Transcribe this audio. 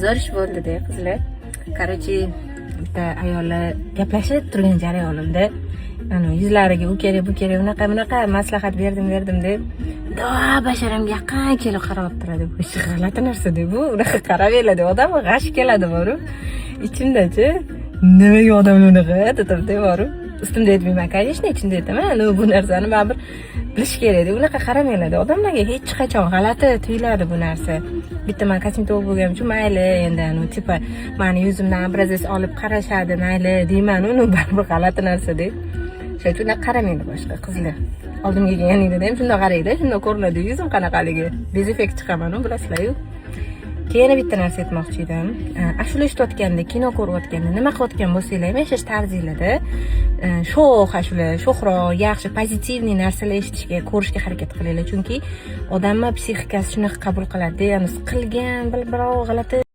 zo'r ish bo'ldi-da, qizlar. Короче, bitta ayollar gaplashib turgan jarayonimda yuzlariga u kerak, bu kerak, bunaqa maslahat berdim deb basharamga yaqin kelib qarab turadi. Bu ish g'alati narsa-da bu. Unaqa qaraveradi, odamga g'ash keladi borib. Ichimdachi, nimaga odamlar unaqa deb borib. Ustimda aytmayman, конечно, ichimda aytaman. Bu narsani baribir bilish kerak. Unaqa qaramaydi. Odamlarga hech qachon g'alati tuyuladi bu narsa. Bitta men kosmetolog bo'lganim uchun mayli, endi tipa meni yuzimdan obrazes olib qarashadi, mayli deyman, uni baribir g'alati narsa-da. Shuning uchun qaramaydi boshqa qizlar. Oldimga kelganingda ham shunday qaraydi, shunday ko'rinadi yuzim qanaqaligi. Bezeffekt chiqaman, bilasizlar-ku. Yana bitta narsa aytmoqchi edim. Ashula eshitayotganda, kino ko'rayotganda nima qilayotgan bo'lsanglar ham yashash tarzinglarda sho'xroq, yaxshi, pozitivniy narsalar eshitishga, ko'rishga harakat qilinglar. Chunki odamning psixikasi shunaqa qabul qiladi. Ya'ni qilgan birov g'alati